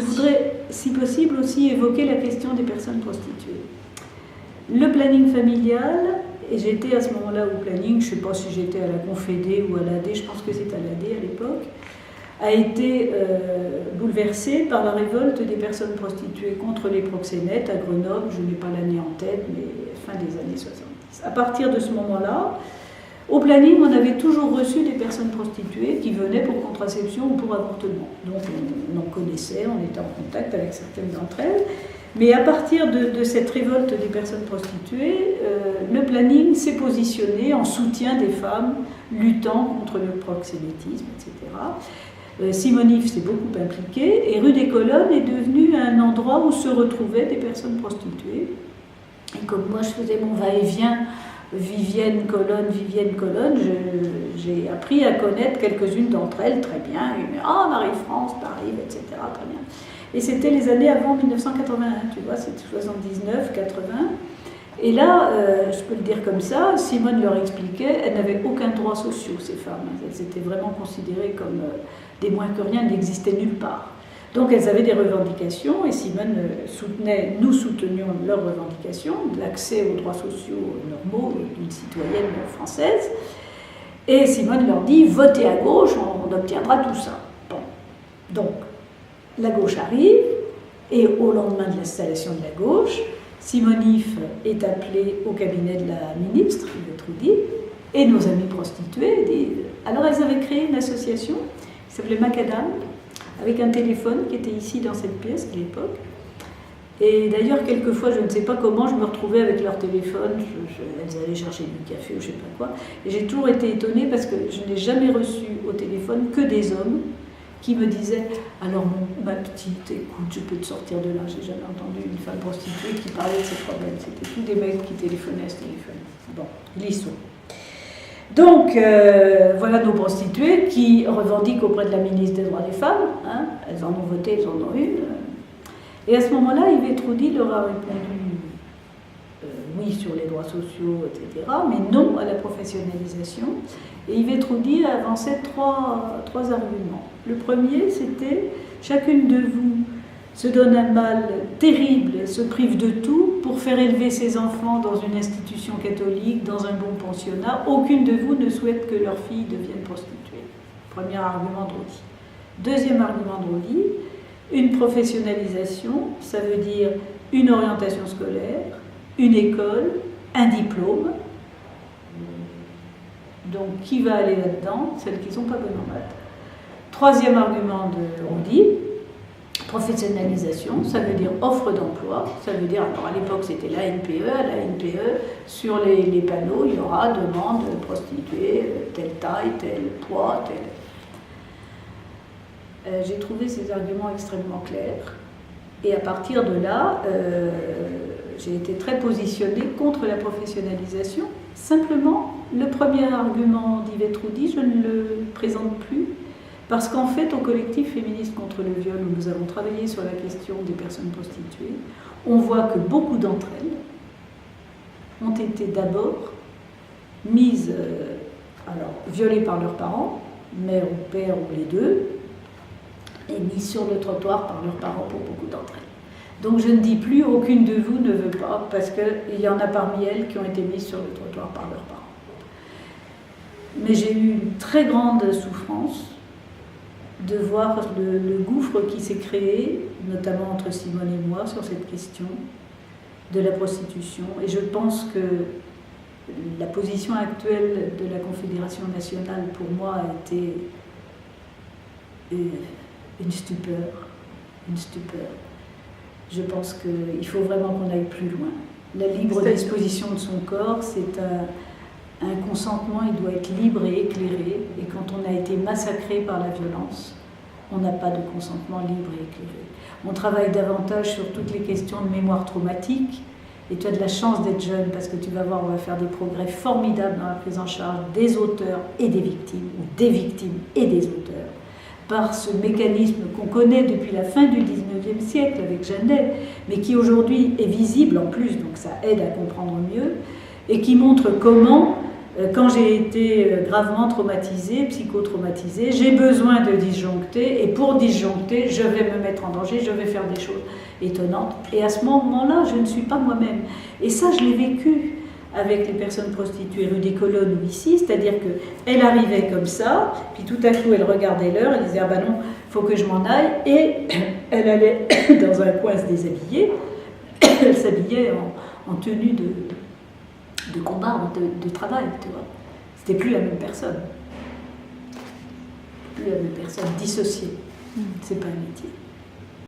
voudrais, si possible, aussi évoquer la question des personnes prostituées. Le planning familial, et j'étais à ce moment-là au planning, je ne sais pas si j'étais à la Confédé ou à l'AD, je pense que c'est à l'AD à l'époque, a été bouleversé par la révolte des personnes prostituées contre les proxénètes à Grenoble, je n'ai pas l'année en tête, mais fin des années 70. À partir de ce moment-là, au planning, on avait toujours reçu des personnes prostituées qui venaient pour contraception ou pour avortement. Donc on en connaissait, on était en contact avec certaines d'entre elles. Mais à partir de cette révolte des personnes prostituées, le planning s'est positionné en soutien des femmes luttant contre le proxénétisme, etc. Simone Yves s'est beaucoup impliquée et rue des Colonnes est devenue un endroit où se retrouvaient des personnes prostituées. Et comme moi je faisais mon va-et-vient Vivienne-Colonne, j'ai appris à connaître quelques-unes d'entre elles très bien. Ah, Marie-France, t'arrives, etc. Très bien. Et c'était les années avant 1981, tu vois, c'était 79, 80. Et là, je peux le dire comme ça, Simone leur expliquait, elles n'avaient aucun droit social, ces femmes. Elles étaient vraiment considérées comme des moins que rien, elles n'existaient nulle part. Donc elles avaient des revendications et Simone soutenait, nous soutenions leurs revendications, l'accès aux droits sociaux normaux d'une citoyenne française. Et Simone leur dit, votez à gauche, on obtiendra tout ça. Bon. Donc, la gauche arrive et au lendemain de l'installation de la gauche, Simone Yves est appelée au cabinet de la ministre, Yvette Roudy, et nos amies prostituées disent... Alors elles avaient créé une association qui s'appelait Macadam, avec un téléphone qui était ici dans cette pièce à l'époque. Et d'ailleurs, quelquefois, je ne sais pas comment, je me retrouvais avec leur téléphone, elles allaient chercher du café ou je ne sais pas quoi. Et j'ai toujours été étonnée parce que je n'ai jamais reçu au téléphone que des hommes qui me disaient « Alors ma petite, écoute, je peux te sortir de là ». J'ai jamais entendu une femme prostituée qui parlait de ses problèmes. C'était tous des mecs qui téléphonaient à ce téléphone. Bon, ils y sont. Donc, voilà nos prostituées qui revendiquent auprès de la ministre des Droits des Femmes. Hein, elles en ont voté, elles en ont une. Et à ce moment-là, Yvette Roudy leur a répondu oui sur les droits sociaux, etc., mais non à la professionnalisation. Et Yvette Roudy a avancé trois arguments. Le premier, c'était chacune de vous se donne un mal terrible, se prive de tout pour faire élever ses enfants dans une institution catholique, dans un bon pensionnat. Aucune de vous ne souhaite que leur fille devienne prostituée. Premier argument de Roudy. Deuxième argument de Roudy, une professionnalisation, ça veut dire une orientation scolaire, une école, un diplôme. Donc, qui va aller là-dedans? Celles qui ne sont pas bonnes en maths. Troisième argument de Roudy, professionnalisation, ça veut dire offre d'emploi, ça veut dire, alors à l'époque c'était la NPE, à la NPE, sur les panneaux, il y aura demande prostituée, telle taille, tel poids, tel... J'ai trouvé ces arguments extrêmement clairs, et à partir de là, j'ai été très positionnée contre la professionnalisation. Simplement, le premier argument d'Yvette Roudy, je ne le présente plus, parce qu'en fait, au collectif féministe contre le viol, où nous avons travaillé sur la question des personnes prostituées, on voit que beaucoup d'entre elles ont été d'abord mises, violées par leurs parents, mère ou père ou les deux, et mises sur le trottoir par leurs parents pour beaucoup d'entre elles. Donc je ne dis plus aucune de vous ne veut pas, parce qu'il y en a parmi elles qui ont été mises sur le trottoir par leurs parents. Mais j'ai eu une très grande souffrance de voir le gouffre qui s'est créé, notamment entre Simone et moi, sur cette question de la prostitution. Et je pense que la position actuelle de la Confédération nationale, pour moi, a été une stupeur. Une stupeur. Je pense qu'il faut vraiment qu'on aille plus loin. La libre disposition de son corps, c'est un consentement, il doit être libre et éclairé. Et quand on a été massacré par la violence, on n'a pas de consentement libre et éclairé. On travaille davantage sur toutes les questions de mémoire traumatique. Et tu as de la chance d'être jeune parce que tu vas voir, on va faire des progrès formidables dans la prise en charge des auteurs et des victimes, ou des victimes et des auteurs, par ce mécanisme qu'on connaît depuis la fin du XIXe siècle avec Janet, mais qui aujourd'hui est visible en plus, donc ça aide à comprendre mieux, et qui montre comment quand j'ai été gravement traumatisée, psychotraumatisée, j'ai besoin de disjoncter, et pour disjoncter, je vais me mettre en danger, je vais faire des choses étonnantes. Et à ce moment-là, je ne suis pas moi-même. Et ça, je l'ai vécu avec les personnes prostituées rue des Colonnes ou ici, c'est-à-dire qu'elle arrivait comme ça, puis tout à coup, elle regardait l'heure, elle disait « Ah ben non, il faut que je m'en aille », et elle allait dans un coin se déshabiller, elle s'habillait en tenue de combat, de travail, tu vois. C'était plus la même personne. Plus la même personne, dissociée. C'est pas un métier.